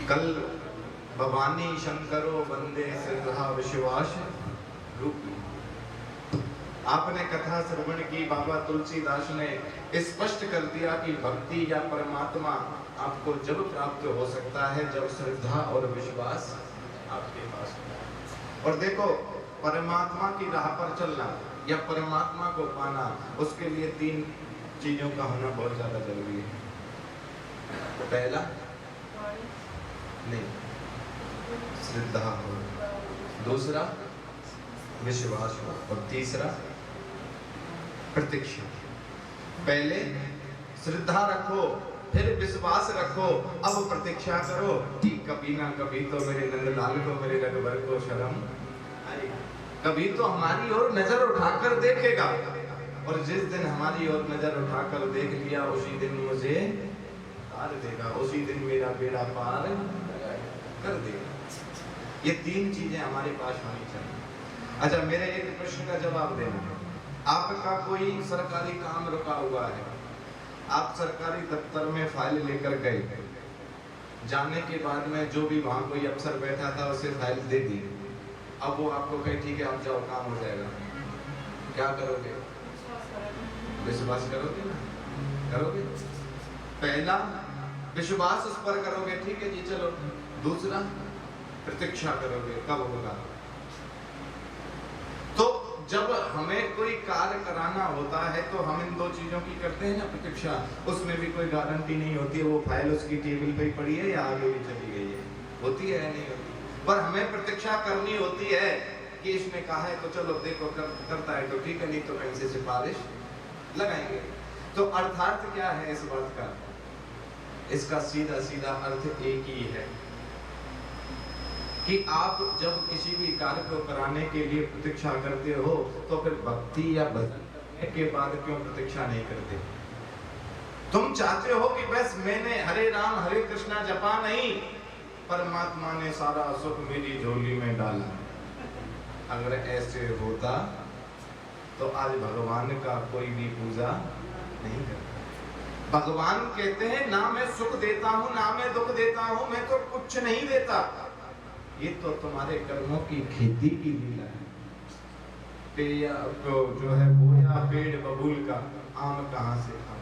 कल भवानी शंकरो वंदे श्रद्धा विश्वास रूपी आपने कथा श्रवण की। बाबा तुलसीदास ने स्पष्ट कर दिया कि भक्ति या परमात्मा आपको जब प्राप्त हो सकता है जब श्रद्धा और विश्वास आपके पास हो। और देखो, परमात्मा की राह पर चलना या परमात्मा को पाना, उसके लिए 3 चीजों का होना बहुत ज्यादा जरूरी है। पहला नहीं, श्रद्धा हो, दूसरा विश्वास हो, और तीसरा प्रतीक्षा। पहले श्रद्धा रखो, फिर विश्वास रखो, अब प्रतीक्षा करो कि कभी ना कभी तो मेरे नंदलाल को, मेरे रघुवर को शर्म आएगी, कभी तो हमारी ओर नजर उठाकर देखेगा। और जिस दिन हमारी ओर नजर उठाकर देख लिया, उसी दिन मुझे तार देगा, उसी दिन मेरा बेड़ा पार कर देगा। ये 3 चीजें हमारे पास होनी चाहिए। अच्छा, मेरे एक प्रश्न का जवाब देना। आपका कोई सरकारी काम रुका हुआ है, आप सरकारी दफ्तर में फाइल लेकर गए, जाने के बाद में जो भी वहां कोई अफसर बैठा था उसे फाइल दे दी। अब वो आपको कहे ठीक है आप जाओ, काम हो जाएगा, क्या करोगे? विश्वास करोगे ना? करोगे? पहला विश्वास उस पर करोगे, ठीक है जी चलो। दूसरा प्रतीक्षा करोगे, कब होगा। तो जब हमें कोई कार्य कराना होता है तो हम इन 2 चीजों की करते हैं ना, प्रतीक्षा। उसमें भी कोई गारंटी नहीं होती है वो फाइल उसकी टेबल पे ही पड़ी है या आगे भी चली गई है, होती है नहीं होती। पर हमें प्रतीक्षा करनी होती है कि इसने कहा है तो चलो देखो करता है तो ठीक है, नहीं तो कहीं से सिफारिश लगाएंगे। तो अर्थात क्या है इस बात का? इसका सीधा सीधा अर्थ एक ही है कि आप जब किसी भी कार्य को कराने के लिए प्रतीक्षा करते हो तो फिर भक्ति या भजन करने के बाद क्यों प्रतीक्षा नहीं करते? तुम चाहते हो कि बस मैंने हरे राम हरे कृष्णा जपा नहीं, परमात्मा ने सारा सुख मेरी झोली में डाला। अगर ऐसे होता तो आज भगवान का कोई भी पूजा नहीं करता। भगवान कहते हैं ना मैं सुख देता हूं ना मैं दुख देता हूं, मैं तो कुछ नहीं देता, ये तो तुम्हारे कर्मों की खेती की लीला है। तो जो है बोया पेड़ बबूल का, आम कहां से खाओ,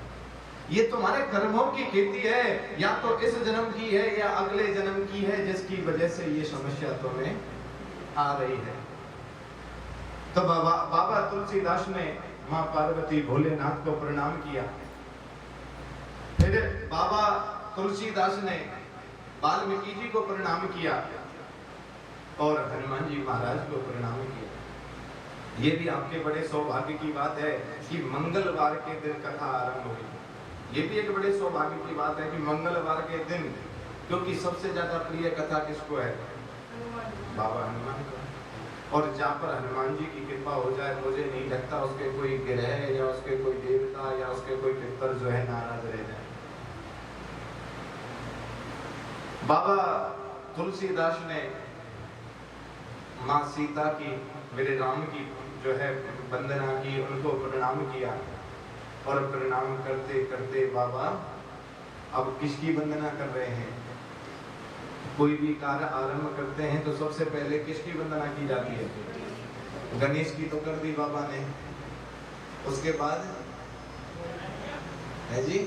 ये तुम्हारे कर्मों की खेती है। या तो इस जन्म की है या अगले जन्म की है, जिसकी वजह से ये समस्या तुम्हें आ रही है। तो बाबा तुलसीदास ने माँ पार्वती भोलेनाथ को प्रणाम किया। फिर बाबा तुलसीदास ने वाल्मीकि जी को प्रणाम किया और हनुमान जी महाराज को प्रणाम किया। ये भी आपके बड़े सौभाग्य की बात है कि मंगलवार के दिन कथा आरंभ हुई। ये भी एक बड़े सौभाग्य की बात है कि मंगलवार के दिन, क्योंकि सबसे ज्यादा प्रिय कथा किसको है? बाबा हनुमान को। और जहाँ पर हनुमान जी की कृपा हो जाए, मुझे नहीं लगता उसके कोई ग्रह या उसके कोई देवता या उसके कोई पितर जो है नाराज रह जाए। बाबा तुलसीदास ने माँ सीता की, मेरे राम की जो है वंदना की, उनको प्रणाम किया। और प्रणाम करते करते बाबा अब किसकी वंदना कर रहे हैं? कोई भी कार्य आरंभ करते हैं तो सबसे पहले किसकी वंदना की जाती है? गणेश की तो कर दी बाबा ने, उसके बाद है जी,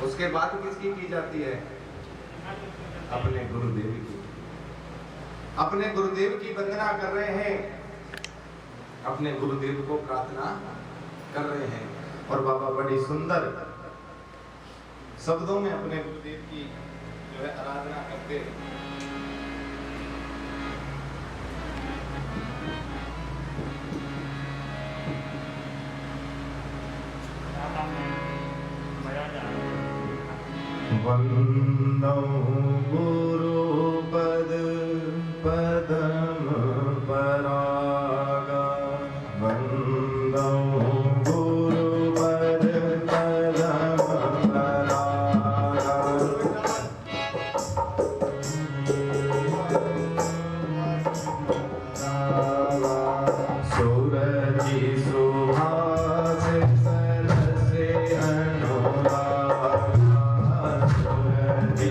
उसके बाद किसकी की जाती है? अपने गुरुदेव की। अपने गुरुदेव की वंदना कर रहे हैं, अपने गुरुदेव को प्रार्थना कर रहे हैं। और बाबा बड़ी सुंदर शब्दों में अपने गुरुदेव की जो है आराधना करते हैं। वंदो गुरुपद पदम परागा, वंदो गुरुपद पदम परागा। सूरज सुभाष सरसे अनुरागा, सूरज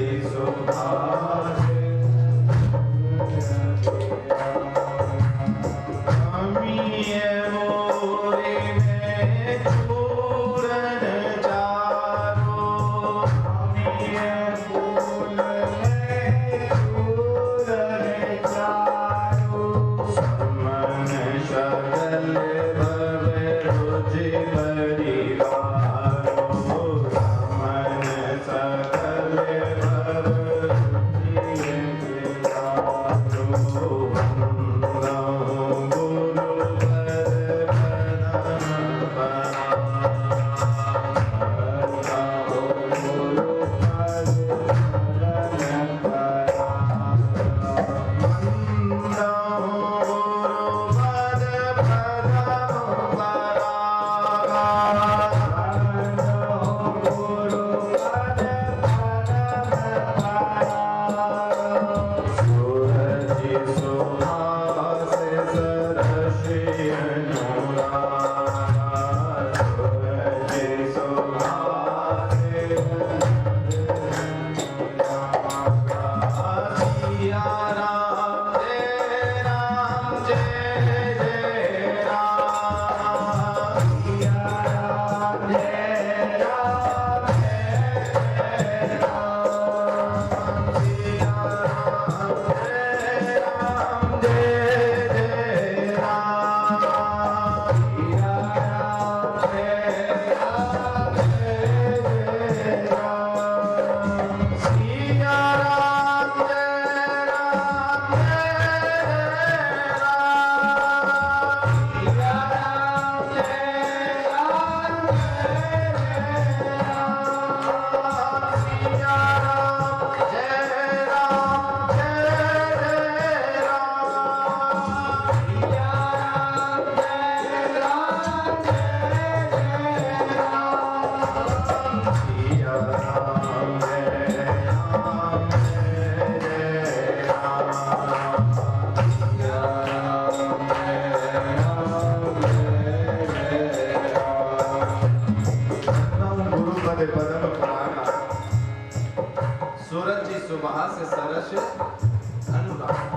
सरस अनुराग।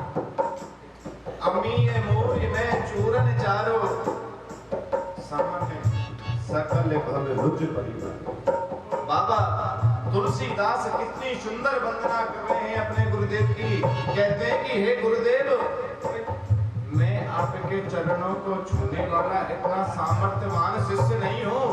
अम्मी मोरी में चूरन चारो, सामने सकल भव रुज परिवार। बाबा तुलसीदास कितनी सुंदर वंदना कर रहे हैं अपने गुरुदेव की। कहते हैं कि हे गुरुदेव, मैं आपके चरणों को छूने वाला इतना सामर्थ्यवान शिष्य नहीं हूँ।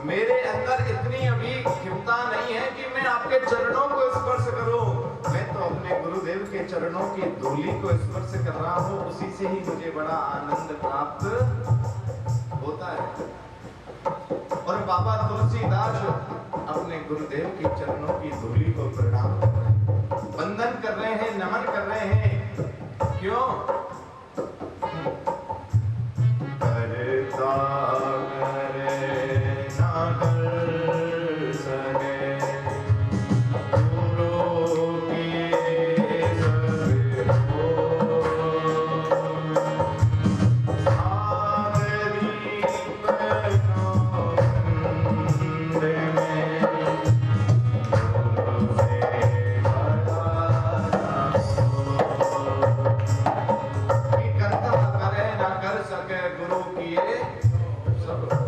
मेरे अंदर इतनी अभी क्षमता नहीं है कि मैं आपके चरणों को स्पर्श करूं। मैं तो अपने गुरुदेव के चरणों की धूलि को स्पर्श कर रहा हूँ, उसी से ही मुझे बड़ा आनंद प्राप्त होता है। और बाबा तुलसीदास अपने गुरुदेव के चरणों की धूलि को प्रणाम कर रहे हैं, वंदन कर रहे हैं, नमन कर रहे हैं। क्यों? करता करे ना कर सके, गुरु की सब हो,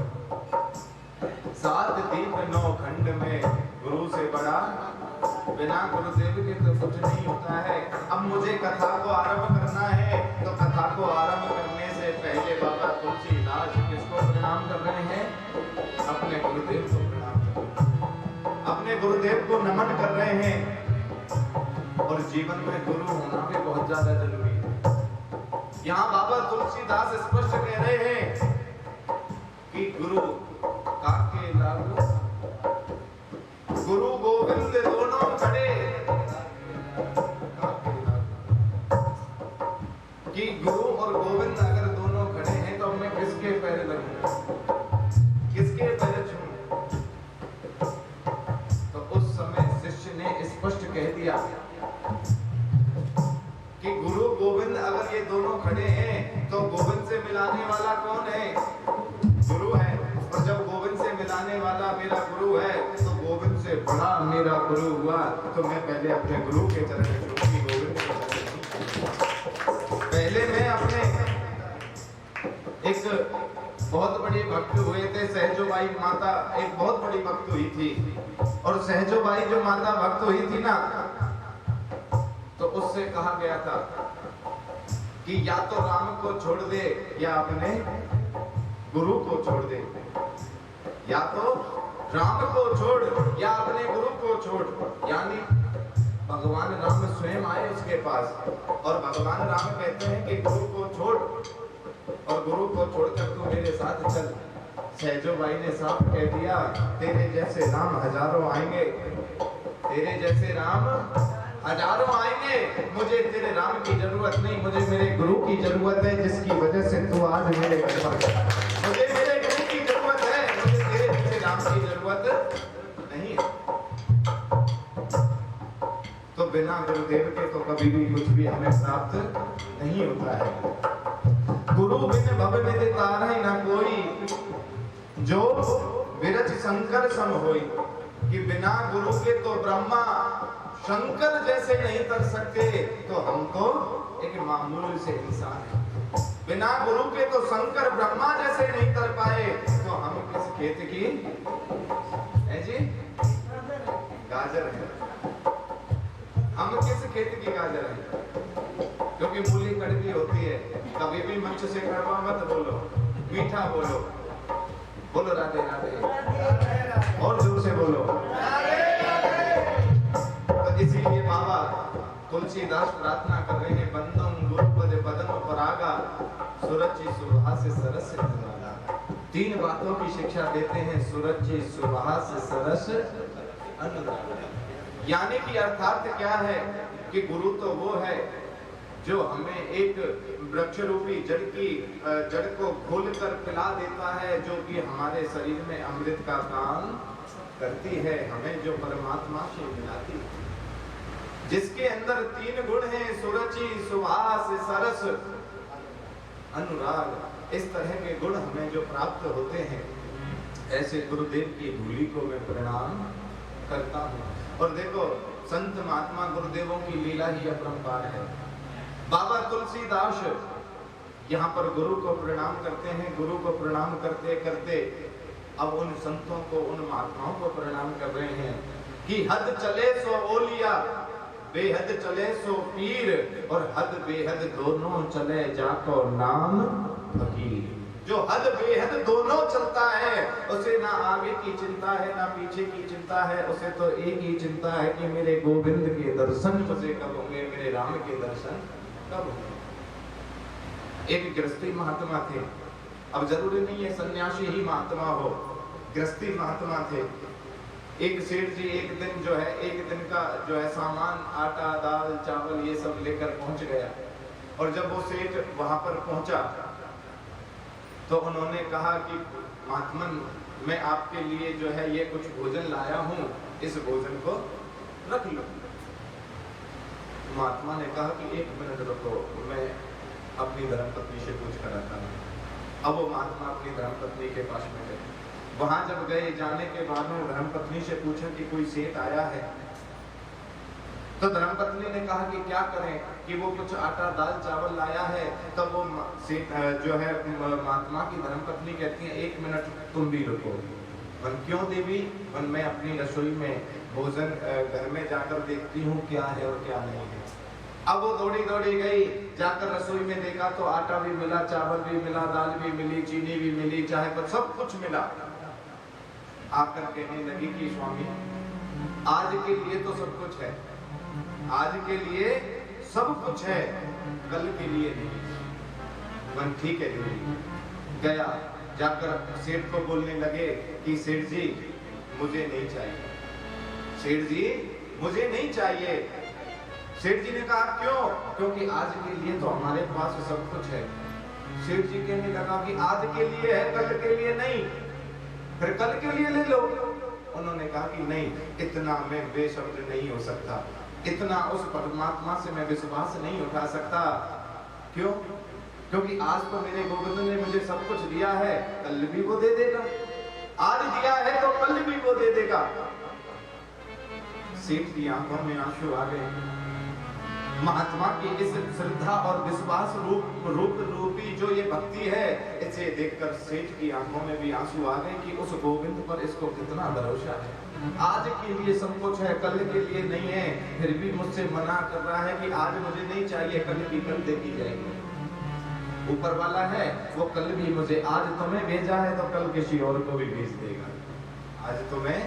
सावरी बनो में गुरु से बड़ा बिना गुरुदेव के तो कुछ नहीं होता है। अब मुझे कथा को आरंभ करना है, तो कथा को आरंभ करने से पहले बाबा तुलसीदास किसको प्रणाम कर रहे हैं? अपने गुरुदेव को प्रणाम कर रहे हैं, अपने गुरुदेव को नमन कर रहे हैं। और जीवन में गुरु होना भी बहुत ज्यादा जरूरी है। यहाँ बाबा तुलसीदास स्पष्ट कह रहे हैं कि गुरु काके लागू, गुरु गोविंद दोनों खड़े, कि गुरु और गोविंद अगर दोनों खड़े हैं तो मैं किसके पैर लगूं, किसके पैर छूं? तो उस समय शिष्य ने स्पष्ट कह दिया कि गुरु गोविंद अगर ये दोनों खड़े हैं तो गोविंद से मिलाने वाला कौन है? गुरु है। और जब गोविंद से मिलाने वाला मेरा गुरु है तो गोविंद से बड़ा मेरा गुरु हुआ, तो मैं पहले अपने गुरु के चरण छूंगी, गोविंद के चरण। पहले मैं अपने एक बहुत बड़े भक्त हुए थे, सहजोबाई माता एक बहुत बड़ी भक्त हुई थी। और सहजोबाई जो माता भक्त हुई थी ना, तो उससे कहा गया था कि या तो राम को छोड़ दे या अपने गुरु को छोड़ दे, या तो राम को छोड़ या अपने गुरु को छोड़। यानी भगवान राम स्वयं आए उसके पास और भगवान राम कहते हैं कि गुरु को छोड़, और गुरु को छोड़कर तू मेरे साथ चल। सहजोबाई ने साफ कह दिया, तेरे जैसे राम हजारों आएंगे, तेरे जैसे राम हजारों आएंगे, मुझे तेरे राम की जरूरत नहीं, मुझे मेरे गुरु की जरूरत है, जिसकी वजह से तू आज मेरे घर पर। मुझे मेरे गुरु की जरूरत है, मुझे तेरे जैसे राम की जरूरत नहीं है। तो बिना गुरुदेव के तो कभी भी कुछ भी हमें प्राप्त नहीं होता है। गुरु बिन भव निधि तारहि न कोई, जो विरच शंकर सम होई। कि बिना गुरु के तो ब्रह्मा शंकर जैसे नहीं कर सकते, तो हम तो एक मामूली से इंसान हैं। बिना गुरु के तो शंकर ब्रह्मा जैसे नहीं कर पाए, तो हम किस खेत की है जी? गाजर है। हम किस खेत की गाजर है? क्योंकि मूली कड़वी होती है। कभी भी मंच से कड़वा मत बोलो, मीठा बोलो। बोलो राधे राधे, और जोर से बोलो। तो इसीलिए बाबा तुलसीदास प्रार्थना कर रहे हैं, बंदम गुरुपद बदन परागा, सुरचि सुभाष सरस अनुरागा। तीन बातों की शिक्षा देते हैं, सुरचि सुभाष सरस अनुरागा। यानी कि अर्थात क्या है कि गुरु तो वो है जो हमें एक वृक्ष रूपी जड़ को खोलकर पिला देता है, जो कि हमारे शरीर में अमृत का काम करती है, हमें जो परमात्मा से मिलाती है, जिसके अंदर तीन गुण हैं, सुरुचि सुभाष सरस अनुराग। इस तरह के गुण हमें जो प्राप्त होते हैं, ऐसे गुरुदेव की धूलि को मैं प्रणाम करता हूँ। और देखो संत महात्मा गुरुदेवों की लीला ही अपरंपार है। बाबा तुलसीदास यहाँ पर गुरु को प्रणाम करते हैं। गुरु को प्रणाम करते करते अब उन संतों को, उन महात्माओं को प्रणाम कर रहे हैं कि हद चले सो ओलिया, बेहद चले सो पीर, और हद बेहद दोनों चले जाको नाम फकीर। जो हद बेहद दोनों चलता है उसे ना आगे की चिंता है ना पीछे की चिंता है, उसे तो एक ही चिंता है कि मेरे गोविंद के दर्शन मुझे कब होंगे, मेरे राम के दर्शन कब होंगे। एक गृहस्थी महात्मा थे, अब जरूरी नहीं है सन्यासी ही महात्मा हो, गृहस्थी महात्मा थे। एक सेठ जी एक दिन जो है, एक दिन का जो है सामान, आटा दाल चावल ये सब लेकर पहुंच गया, और जब वो सेठ वहां पर पहुंचा तो उन्होंने कहा कि महात्मन, मैं आपके लिए जो है ये कुछ भोजन लाया हूं, इस भोजन को रख लो। महात्मा ने कहा कि एक मिनट रुको, मैं अपनी धर्मपत्नी से पूछ कर आता हूं। अब वो महात्मा अपनी धर्मपत्नी के पास में गए। वहां जब गए, जाने के बाद में धर्मपत्नी से पूछा कि कोई सेठ आया है, तो धर्मपत्नी ने कहा कि क्या करें, कि वो कुछ आटा दाल चावल लाया है। तब वो जो है महात्मा की धर्मपत्नी कहती है, एक मिनट तुम भी रुको। क्यों देवी? मैं अपनी रसोई में भोजन घर में जाकर देखती हूँ क्या है और क्या नहीं है। अब वो दौड़ी दौड़ी गई, जाकर रसोई में देखा तो आटा भी मिला, चावल भी मिला, दाल भी मिली, चीनी भी मिली, चाय पर सब कुछ मिला। आकर कहने लगी कि स्वामी, आज के लिए तो सब कुछ है, आज के लिए सब कुछ है, कल के लिए नहीं। ठीक है देवी। गया, जाकर सेठ को बोलने लगे कि सेठ जी मुझे नहीं चाहिए, सेठ जी मुझे नहीं चाहिए। सेठ जी ने कहा क्यों? क्योंकि आज के लिए तो हमारे पास सब कुछ है। सेठ जी कहने लगा कि आज के लिए है, कल के लिए नहीं। फिर कल के लिए ले लो। उन्होंने कहा कि नहीं, इतना मैं बेशब्द नहीं हो सकता, इतना उस परमात्मा से मैं विश्वास नहीं उठा सकता। क्यों? क्योंकि आज तो मेरे गोविंद ने मुझे सब कुछ दिया है, कल भी वो दे देगा। आज दिया है तो कल भी वो दे देगा। सेठ की आंखों में आंसू आ गए। महात्मा की इस श्रद्धा और विश्वास रूपी जो ये भक्ति है, इसे देखकर सेठ की आंखों में भी आंसू आ गए कि उस गोविंद पर इसको कितना भरोसा है। आज के लिए सब कुछ है, कल के लिए नहीं है, फिर भी मुझसे मना कर रहा है कि आज मुझे नहीं चाहिए, कल की कल देखी जाएगी। ऊपर वाला है वो कल भी मुझे, आज तुम्हें भेजा है तो कल किसी और को भी भेज देगा, आज तुम्हें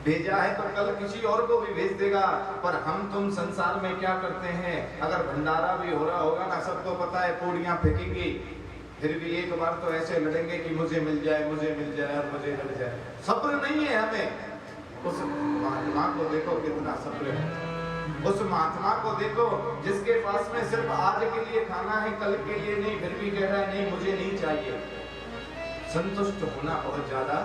भेजा है तो कल किसी और को भी भेज देगा। पर हम तुम संसार में क्या करते हैं, अगर भंडारा भी हो रहा होगा ना, सबको पता है पूड़ियां फेंकेंगी, फिर भी एक बार तो ऐसे लड़ेंगे कि मुझे मिल जाए और मुझे मिल जाए। सब्र नहीं है हमें। उस महात्मा को देखो कितना सब्र है, उस महात्मा को देखो जिसके पास में सिर्फ आज के लिए खाना है, कल के लिए नहीं, फिर भी कह रहा है नहीं मुझे नहीं चाहिए। संतुष्ट होना बहुत ज्यादा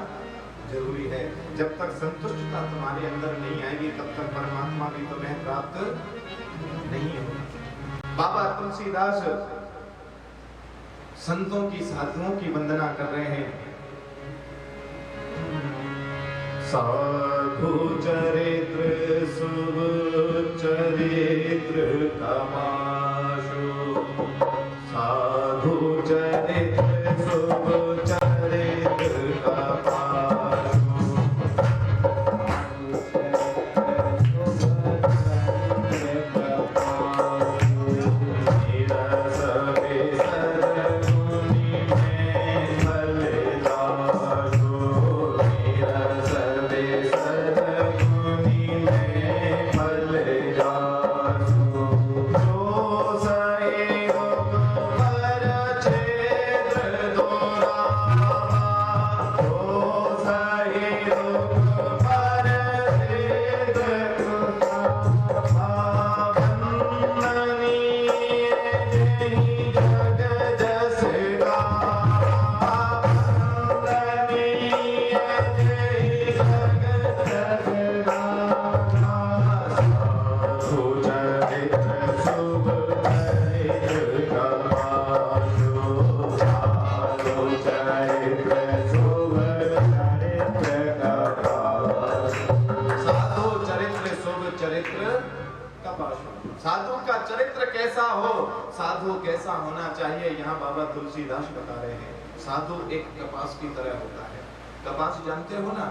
जरूरी है। जब तक संतुष्टता तुम्हारे अंदर नहीं आएगी तब तक परमात्मा भी तुम्हें प्राप्त नहीं होगी। बाबा तुलसीदास संतों की, साधुओं की वंदना कर रहे हैं। साधु चरित्र शुभ चरित्र तमाशु, साधु चरित्र शुभ चरित्र तमाशु, सरगुनी में साधु कैसा होना चाहिए यहाँ बाबा तुलसीदास बता रहे हैं। साधु एक कपास की तरह होता है। कपास जानते हो ना,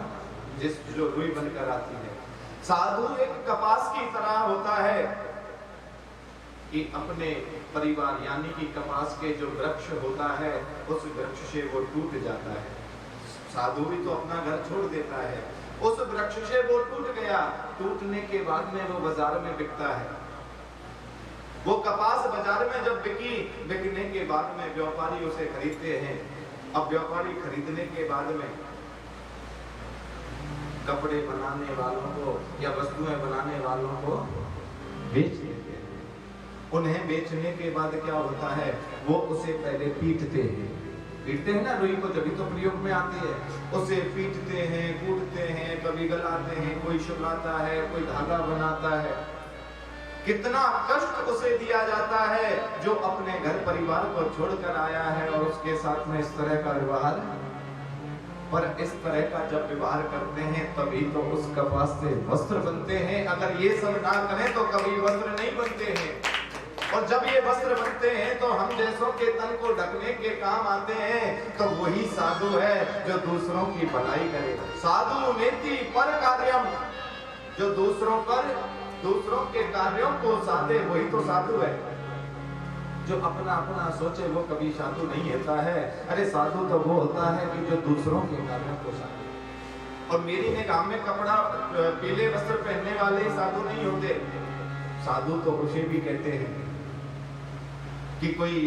जो रुई बनकर आती है। साधु एक कपास की तरह होता है कि अपने परिवार यानी कि कपास के जो वृक्ष होता है उस वृक्ष से वो टूट जाता है। साधु भी तो अपना घर छोड़ देता है, उस वृक्ष से वो टूट गया, टूटने के बाद में वो बाजार में बिकता है। वो कपास बाजार में जब बिकने के बाद में व्यापारी उसे खरीदते हैं। अब व्यापारी खरीदने के बाद में कपड़े बनाने वालों को या वस्तुएं बनाने वालों को बेच देते हैं। उन्हें बेचने के बाद क्या होता है, वो उसे पहले पीटते हैं ना, रुई को जब तो प्रयोग में आती है, उसे पीटते हैं, कूटते हैं, कभी गलाते हैं, कोई शुभाता है, कोई धागा बनाता है। कितना कष्ट उसे दिया जाता है जो अपने घर परिवार को छोड़कर आया है और उसके साथ में इस तरह का व्यवहार। पर इस तरह का जब व्यवहार करते हैं तभी तो उस कपास से वस्त्र बनते हैं। अगर ये सब ना करें तो कभी वस्त्र नहीं बनते हैं। और जब ये वस्त्र बनते हैं तो हम जैसों के तन को ढकने के काम आते हैं। तो वही साधु है जो दूसरों की भलाई करे। साधु नेति पर कार्यम, जो दूसरों के कार्यों को साधे वही तो साधु है। जो अपना अपना सोचे वो कभी साधु नहीं होता है। अरे साधु तो वो होता है कि जो दूसरों के कार्यों को साधे। और मेरी निगाह में कपड़ा पीले वस्त्र पहनने वाले साधु नहीं होते। साधु तो उसे भी कहते हैं कि कोई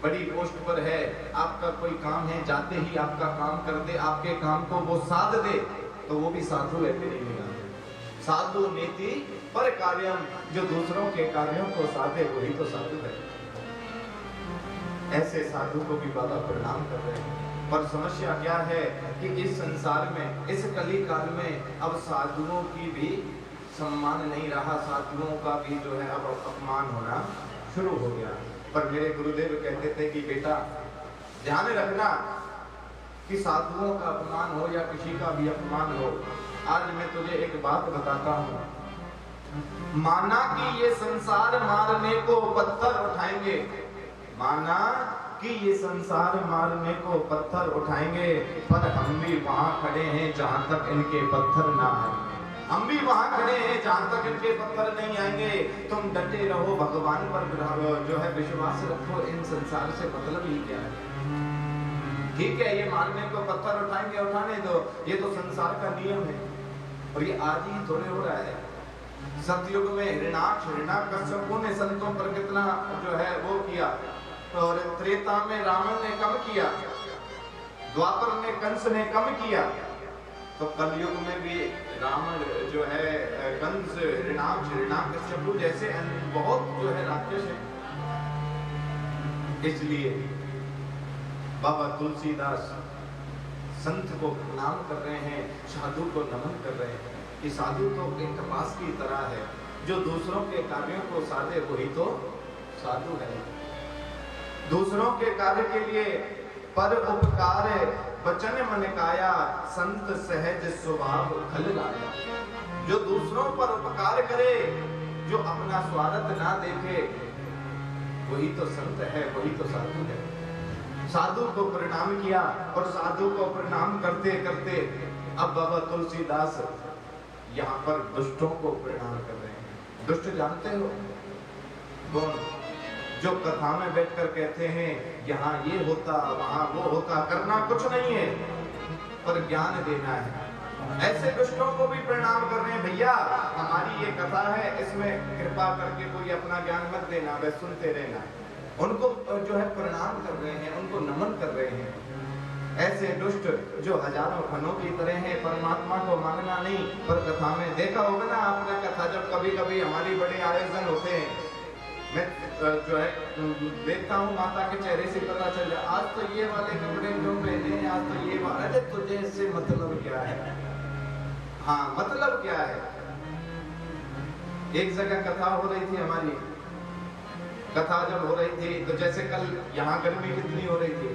बड़ी पोस्ट पर है, आपका कोई काम है, जाते ही आपका काम कर दे, आपके काम को वो साध दे, तो वो भी साधु है मेरी निगाह में। साधु नीति पर कार्यम, जो दूसरों के कार्यों को साधे वही तो साधु है। ऐसे साधु को भी बाबा प्रणाम कर रहे हैं। पर समस्या क्या है कि इस संसार में, इस कली काल में अब साधुओं की भी सम्मान नहीं रहा, साधुओं का भी जो है अब अपमान होना शुरू हो गया। पर मेरे गुरुदेव कहते थे कि बेटा ध्यान रखना कि साधुओं का अपमान हो या किसी का भी अपमान हो, आज मैं तुझे एक बात बताता हूँ। माना कि ये संसार मारने को पत्थर उठाएंगे, माना कि ये संसार मारने को पत्थर उठाएंगे, पर हम भी वहां खड़े हैं जहां तक इनके पत्थर ना आएंगे। हम भी वहां खड़े हैं जहां तक इनके पत्थर नहीं आएंगे। तुम डटे रहो, भगवान पर जो है विश्वास रखो। इन संसार से मतलब ही क्या है? ठीक है, ये मारने को पत्थर उठाएंगे, उठाने दो, ये तो संसार का नियम है। और ये आज ही थोड़े हो रहा है। सतयुग में हिरण्याकश्यपु ने संतों पर कितना जो है वो किया, और त्रेता में रावण ने कम किया, द्वापर में कंस ने कम किया, तो कलयुग में भी रावण जो है, कंस, हिरण्याकश्यपु जैसे बहुत जो है राक्षस है। इसलिए बाबा तुलसीदास संत को प्रणाम कर रहे हैं, साधु को नमन कर रहे हैं कि साधु तो एक कपास की तरह है, जो दूसरों के कार्यों को साधे वही तो साधु है। दूसरों के कार्य के लिए पर उपकार वचन मन काया, संत सहज स्वभाव खल लाया। जो दूसरों पर उपकार करे, जो अपना स्वार्थ ना देखे, वही तो संत है, वही तो साधु है। साधु को प्रणाम किया, और साधु को प्रणाम करते करते अब बाबा तुलसीदास यहाँ पर दुष्टों को प्रणाम कर रहे हैं। दुष्ट जानते हो कौन? जो कथा में बैठकर कहते हैं यहाँ ये होता, वहां वो होता, करना कुछ नहीं है पर ज्ञान देना है। ऐसे दुष्टों को भी प्रणाम कर रहे हैं। भैया हमारी ये कथा है, इसमें कृपा करके कोई अपना ज्ञान मत देना, बस सुनते रहना। उनको जो है प्रणाम कर रहे हैं, उनको नमन कर रहे हैं। ऐसे दुष्ट जो हजारों खनों की तरह हैं, परमात्मा को मानना नहीं, पर कथा में देखा होगा ना आपने, कथा जब कभी कभी हमारी बड़े आयोजन होते हैं, मैं जो है देखता हूँ माता के चेहरे से पता चल जाए, आज तो ये वाले कपड़े जो पहने, आज तो ये वाले। अरे तुझे इससे मतलब क्या है? हाँ मतलब क्या है? एक जगह कथा हो रही थी हमारी, कथा जब हो रही थी तो जैसे कल यहाँ गर्मी कितनी हो रही थी,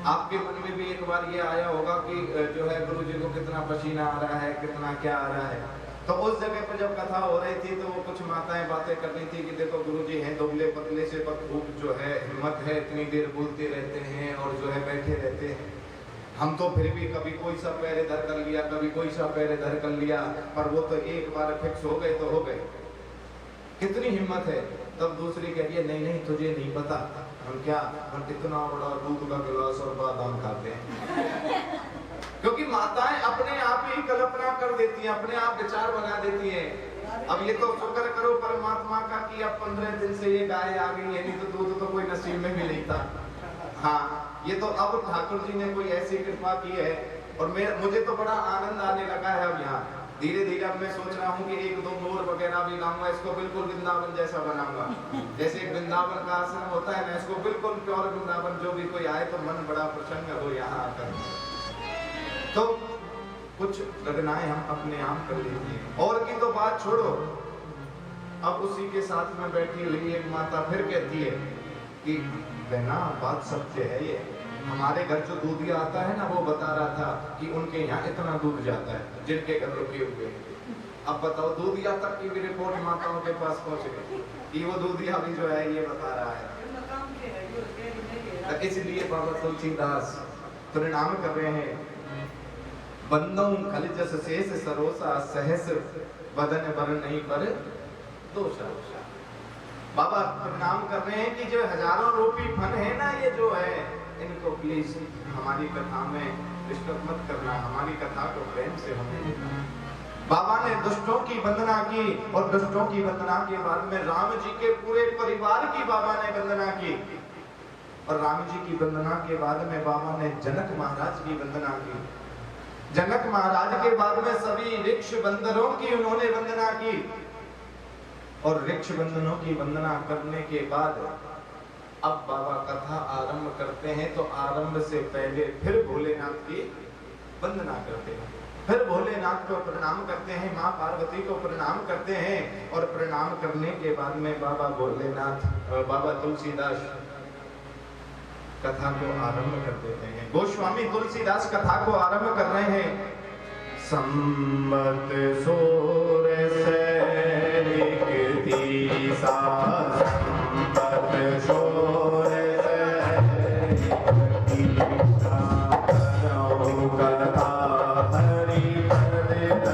आपके मन में भी एक बार ये आया होगा कि जो है गुरु जी को कितना पसीना आ रहा है, कितना क्या आ रहा है। तो उस जगह पर जब कथा हो रही थी तो वो कुछ माताएं बातें कर रही थी कि देखो गुरुजी हैं दुबले पतले से, पर खूब जो है हिम्मत है, इतनी देर बोलते रहते हैं और जो है बैठे रहते हैं। हम तो फिर भी कभी कोई सा पैर इधर कर लिया, कभी कोई सा पैर इधर कर लिया, पर वो तो एक बार फिक्स हो गए तो हो गए। कितनी हिम्मत है। तब दूसरी कह रही है नहीं नहीं तुझे नहीं पता, हम क्या, हम इतना बड़ा दूध का गिलास और बादाम खाते हैं। क्योंकि माताएं अपने आप ही कल्पना कर देती हैं, अपने आप विचार बना देती हैं। अब ये तो शुक्र करो परमात्मा का कि अब 15 दिन से ये गाय आ गई है, नहीं तो दूध तो कोई नसीब में भी नहीं था। हाँ, ये तो अब ठाकुर जी ने कोई ऐसी कृपा की है और मुझे तो बड़ा आनंद आने लगा है। अब यहाँ धीरे धीरे अब मैं सोच रहा हूँ कि 1-2 मोर वगैरह भी लाऊंगा, इसको बिल्कुल वृंदावन जैसा बनाऊंगा। जैसे एक वृंदावन का आश्रम होता है ना, इसको बिल्कुल प्योर वृंदावन, जो भी कोई आए तो मन बड़ा प्रसन्न हो यहाँ आकर। तो कुछ लगनाएं हम अपने आप कर लेते हैं। और की तो बात छोड़ो, अब उसी के साथ में बैठी हुई एक माता फिर कहती है कि बहना बात सत्य है ये, हमारे घर जो दूधिया आता है ना, वो बता रहा था कि उनके यहाँ इतना दूध जाता है जिनके घर रुके हुए। अब बताओ दूधिया तक की भी रिपोर्ट माताओं के पास पहुंच गई कि वो दूधिया भी जो है ये बता रहा है। इसलिए बाबा तुलसीदास परिणाम कर रहे हैं, बंदों खल जस शेष सरोसा सहस बदन बर नहीं पर दोषा। बाबा प्रणाम कर रहे हैं कि जो हजारों रूपी फन है ना, ये जो है इनको प्लीज हमारी कथा में डिस्टर्ब मत करना, हमारी कथा को प्रेम से होने देना। बाबा ने दुष्टों की वंदना की और दुष्टों की वंदना के बाद में राम जी के पूरे परिवार की बाबा ने वंदना की और राम जी की वंदना के बाद में बाबा ने जनक महाराज की वंदना की। जनक महाराज के बाद में सभी ऋक्ष बंदरों की उन्होंने वंदना की और ऋक्ष बंदनों की वंदना करने के बाद अब बाबा कथा आरंभ करते हैं। तो आरंभ से पहले फिर भोलेनाथ की वंदना करते हैं, फिर भोलेनाथ को प्रणाम करते हैं, माँ पार्वती को प्रणाम करते हैं और प्रणाम करने के बाद में बाबा भोलेनाथ बाबा तुलसीदास कथा को आरंभ कर देते हैं। गोस्वामी तुलसीदास कथा को आरंभ कर रहे हैं। संमत सोर से तीसा संमत सोर से कथा हरि पद हर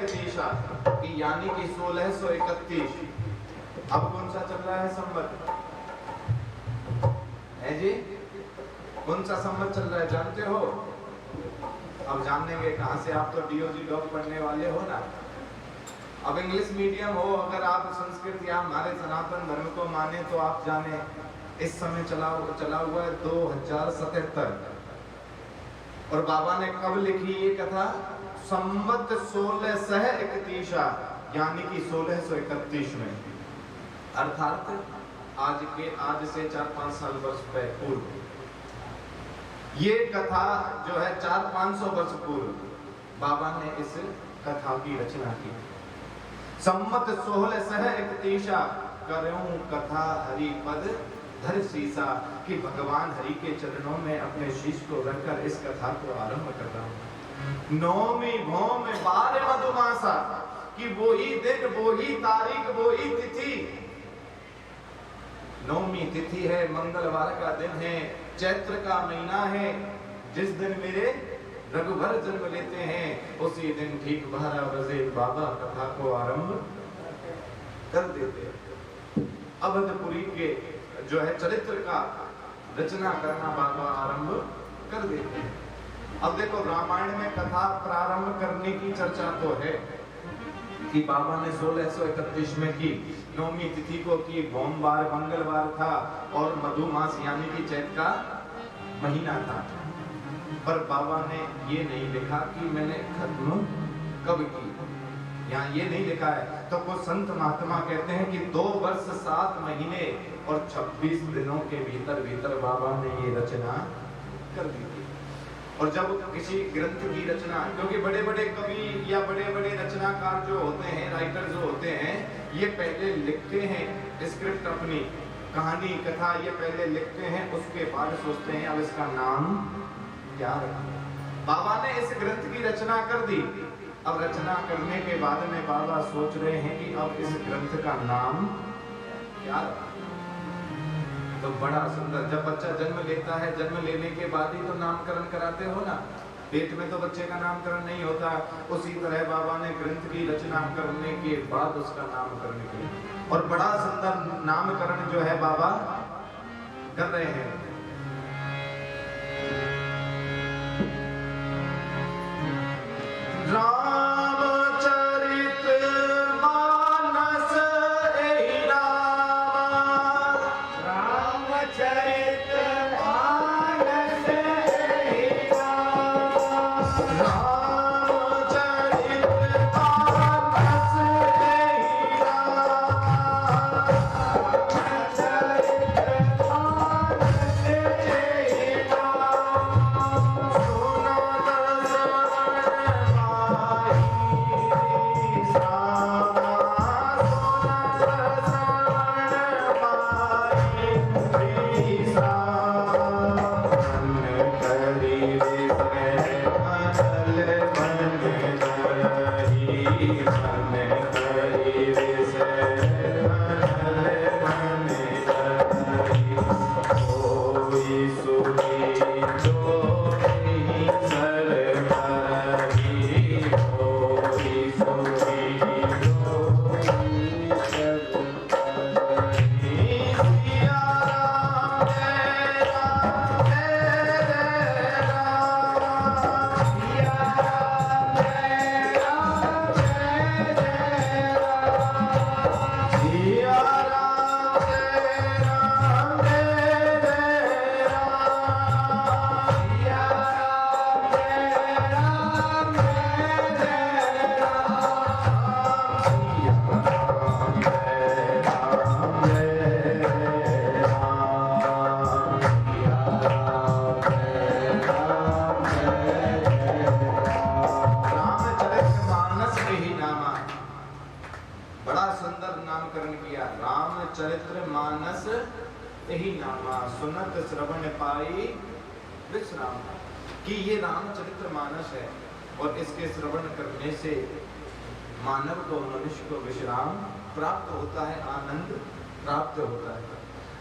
सीसा यानी कि 1631। अब कौन सा चल रहा है संवत है जी? कौन सा संवत चल रहा है जानते हो? अब जानेंगे कहां से, आप तो डीओजी डॉग पढ़ने वाले हो ना। अब इंग्लिश मीडियम हो, अगर आप संस्कृत या हमारे सनातन धर्म को माने तो आप जाने इस समय चला हुआ है 2077 और बाबा ने कब लिखी ये कथा? संवत 1631 यानी कि 1631 में, अर्थात आज से 4-5 साल वर्ष पूर्व ये कथा जो है 400-500 वर्ष पूर्व बाबा ने इस कथा की रचना की। संवत 1631 करूं कथा हरि पद धर सीसा, कि भगवान हरि के चरणों में अपने शीश को रखकर इस कथा को आरंभ कर रहा हूं। नौमी भौम 12 मधुमासा, कि वो ही दिन, वो ही तारीख, वो ही तिथि। नौमी तिथि है, मंगलवार का दिन है, चैत्र का महीना है, जिस दिन मेरे रघुवर जन्म लेते हैं उसी दिन ठीक 12 बजे बाबा कथा को आरंभ कर देते हैं। अवधपुरी के जो है चरित्र का रचना करना बाबा आरंभ कर देते हैं। अब देखो रामायण में कथा प्रारंभ करने की चर्चा तो है कि बाबा ने 1631 में की, नौमी तिथि को की, सोमवार मंगलवार था और मधुमास यानी कि चैत का महीना था। पर बाबा ने ये नहीं लिखा कि मैंने खत्म कब की, यहाँ ये नहीं लिखा है। तो कुछ संत महात्मा कहते हैं कि 2 वर्ष 7 महीने और 26 दिनों के भीतर भीतर बाबा ने ये रचना कर दी थी। और जब किसी ग्रंथ की रचना, क्योंकि बड़े बड़े कवि या बड़े बड़े रचनाकार जो होते हैं, राइटर जो होते हैं, ये पहले लिखते हैं स्क्रिप्ट, अपनी कहानी कथा ये पहले लिखते हैं, उसके बाद सोचते हैं अब इसका नाम क्या रखें। बाबा ने इस ग्रंथ की रचना कर दी। अब रचना करने के बाद में बाबा सोच रहे हैं कि अब इस ग्रंथ का नाम क्या रखें। तो बड़ा सुंदर, जब बच्चा जन्म लेता है, जन्म लेने के बाद ही तो नामकरण कराते हो ना, पेट में तो बच्चे का नामकरण नहीं होता। उसी तरह बाबा ने ग्रंथ की रचना करने के बाद उसका नामकरण किया और बड़ा सुंदर नामकरण जो है बाबा कर रहे हैं। रामचरितमानस यही नामा, सुनत श्रवण पाई विश्राम, कि ये रामचरितमानस है और इसके श्रवण करने से मानव को, मनुष्य को विश्राम प्राप्त होता है, आनंद प्राप्त होता है।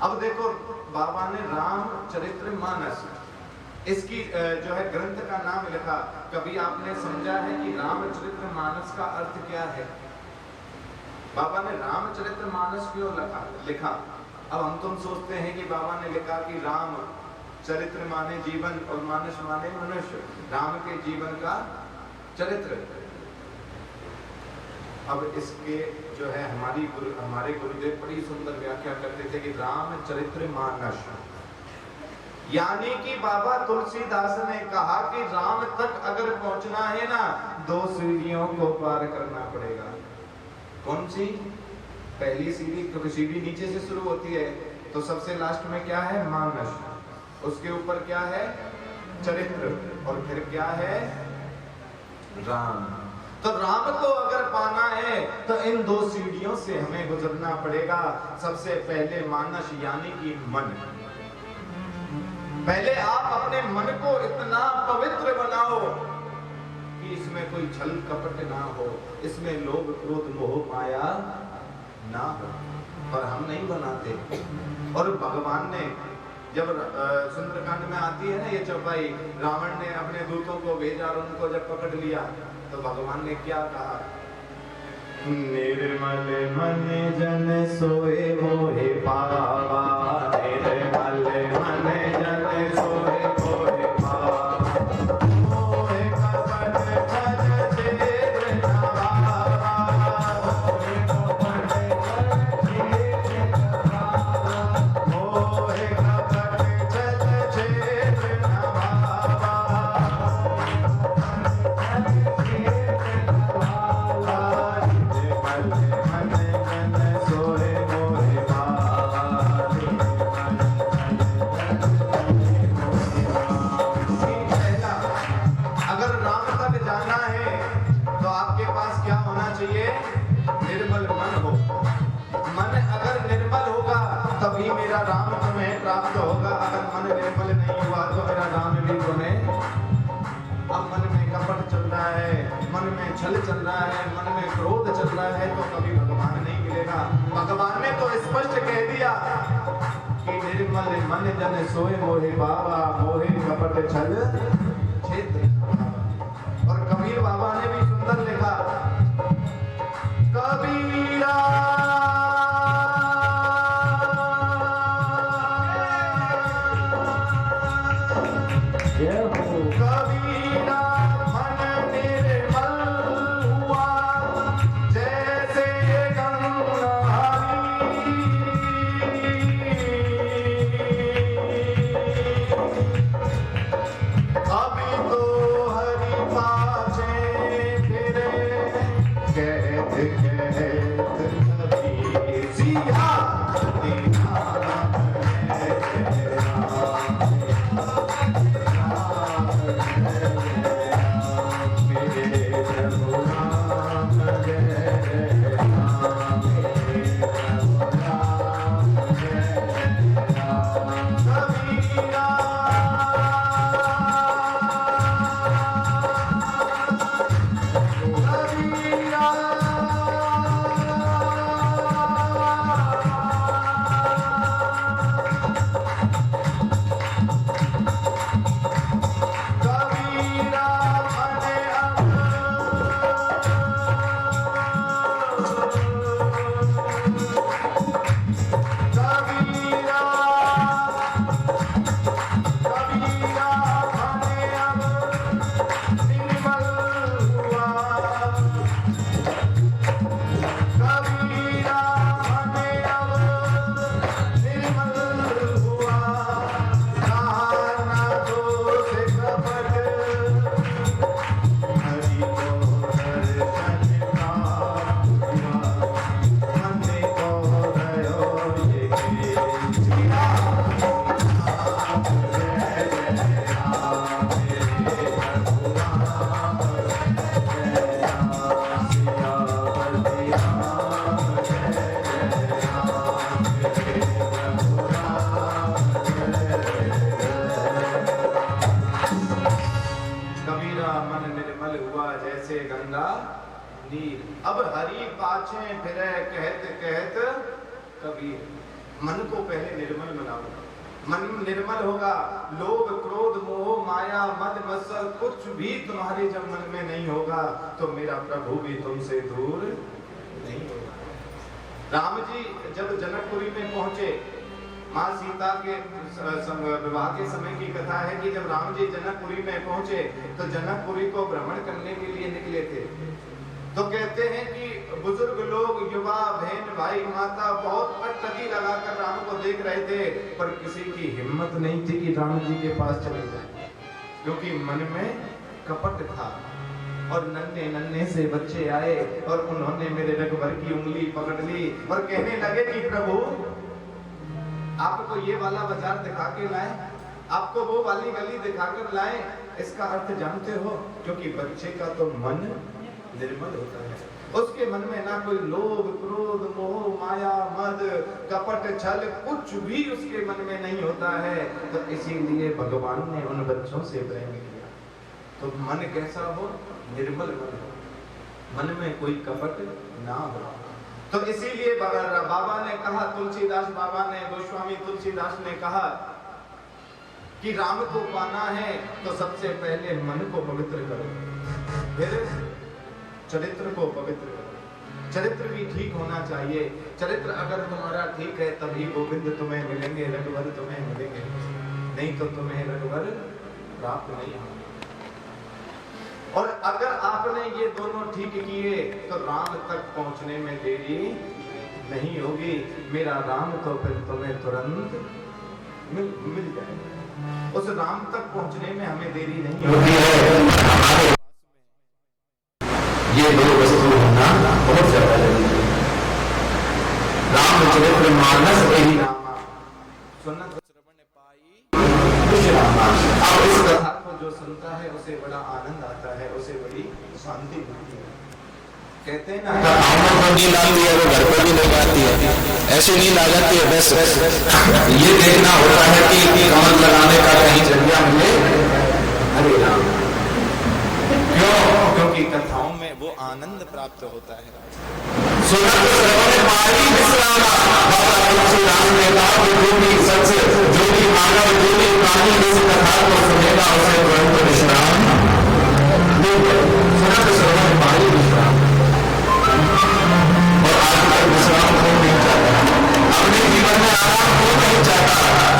अब देखो बाबा ने रामचरितमानस इसकी जो है ग्रंथ का नाम लिखा। कभी आपने समझा है कि रामचरितमानस का अर्थ क्या है? बाबा ने रामचरितमानस क्यों लिखा? अब हम तुम सोचते हैं कि बाबा ने लिखा कि राम चरित्र माने जीवन और मानस माने मनुष्य, राम के जीवन का चरित्र। अब इसके जो है हमारे गुरुदेव बड़ी सुंदर व्याख्या करते थे कि रामचरितमानस यानी कि बाबा तुलसीदास ने कहा कि राम तक अगर पहुंचना है ना, 2 सीढ़ियों को पार करना पड़ेगा। कौन सी? पहली सीढ़ी, क्योंकि सीढ़ी नीचे से शुरू होती है, तो सबसे लास्ट में क्या है? मानस। उसके ऊपर क्या है? चरित्र। और फिर क्या है? राम। तो राम को अगर पाना है तो इन 2 सीढ़ियों से हमें गुजरना पड़ेगा। सबसे पहले मानस यानी कि मन। पहले आप अपने मन को इतना पवित्र बनाओ कि इसमें कोई छल कपट ना हो, इसमें लोभ क्रोध मोह माया ना हो, पर हम नहीं बनाते। और भगवान ने जब सुंदरकांड में आती है ना ये चौपाई, रावण ने अपने दूतों को भेजा और उनको जब पकड़ लिया तो भगवान ने क्या कहा? निर्मल मन जन सोए मोहे पावा, निर्मल मन चाहिए? निर्मल मन हो। मन अगर निर्मल होगा तभी मेरा राम तुम्हें प्राप्त होगा। अगर मन निर्मल नहीं हुआ तो मेरा राम भी तुम्हें। अब मन में कपट चल रहा है, मन में छल चल रहा है, मन में क्रोध चल रहा है, तो कभी भगवान नहीं मिलेगा। भगवान ने तो स्पष्ट कह दिया कि निर्मल मन जन सोए मोहे बाबा, मोहे कपट छल क्षेत्र। और कबीर बाबा ने भी सुंदर लिखा, कबीरा कबीरा मन निर्मल हुआ जैसे गंगा अभी तो हरि पाछे फिरे कहत कहत कबीर सिया अब हरि पाछे फिरे कहत कहत कबीर। मन को पहले निर्मल बनाओ। मन निर्मल होगा, लोभ क्रोध मोह माया मद मत्सर कुछ भी तुम्हारे जब मन में नहीं होगा तो मेरा प्रभु भी तुमसे दूर नहीं होगा। राम जी जब जनकपुरी में पहुंचे, माँ सीता के विवाह के समय की कथा है कि जब राम जी जनकपुरी में पहुंचे तो जनकपुरी को भ्रमण करने के लिए निकले थे। तो कहते हैं कि बुजुर्ग लोग, युवा, बहन, भाई, माता बहुत टकटकी लगाकर राम को देख रहे थे, पर किसी की हिम्मत नहीं थी कि राम जी के पास चले जाए, क्योंकि मन में कपट था। और नन्हे नन्हे से बच्चे आए और उन्होंने मेरे रघुवर की उंगली पकड़ ली और कहने लगे कि प्रभु आपको ये वाला बाजार दिखा के लाए, आपको वो वाली गली दिखाकर लाए। इसका अर्थ जानते हो? क्योंकि बच्चे का तो मन निर्मल होता है, उसके मन में ना कोई लोभ क्रोध मोह माया मद कपट छल कुछ भी उसके मन में नहीं होता है। तो इसीलिए भगवान ने उन बच्चों से प्रेम किया। तो मन कैसा हो? निर्मल मन हो, मन में कोई कपट ना हो। तो इसीलिए बाबा ने कहा, तुलसीदास बाबा ने, गोस्वामी तुलसीदास ने कहा कि राम को पाना है तो सबसे पहले मन को पवित्र करो, फिर चरित्र को पवित्र करो। चरित्र भी ठीक होना चाहिए। चरित्र अगर तुम्हारा ठीक है तभी गोविंद तुम्हें मिलेंगे, रघुवर तुम्हें मिलेंगे, नहीं तो तुम्हें रघुवर प्राप्त नहीं होगा। और अगर आपने ये दोनों ठीक किए तो राम तक पहुंचने में देरी नहीं होगी। मेरा राम तो फिर तुम्हें तुरंत मिल जाएगा। उस राम तक पहुंचने में हमें देरी नहीं होगी। ये दो वस्तु होना बहुत ज्यादा जरूरी है। रामचरित्र मानस एहि रामा सुनत श्रवण पाई विश्रामा। अब इस कथा को जो सुनता है उसे बड़ा आनंद आता है, उसे बड़ी शांति मिलती है। कहते हैं ना, आमों को नींद आती है वो घर को भी नहीं आती है, ऐसी नींद आ जाती है। बस ये देखना होता है कि कमर लगाने का कहीं जरिया मिले। हरे राम। क्यों? क्योंकि कथाओं में वो आनंद प्राप्त होता है। सुनत श्रवण पाई विश्रामा, बाबा तुलसीदास ने कहा कि जो भी सच, जो भी मानव, जो भी प्राणी इस कथा को सुनेगा उसे तुरंत विश्राम मिलेगा। सुनत श्रवण पाई विश्राम। और आज तक विश्राम हो नहीं चाहता, अपने जीवन में आराम हो नहीं चाहता।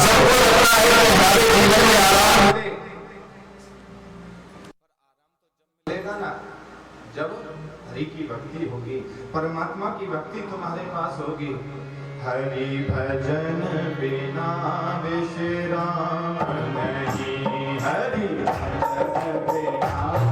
सबको लगता है कि हमारे जीवन में आराम मिलेगा ना जब हरि की भक्ति होगी, परमात्मा की भक्ति तुम्हारे पास होगी। हरि भजन बिना विश्राम नहीं, हरि भजन बिना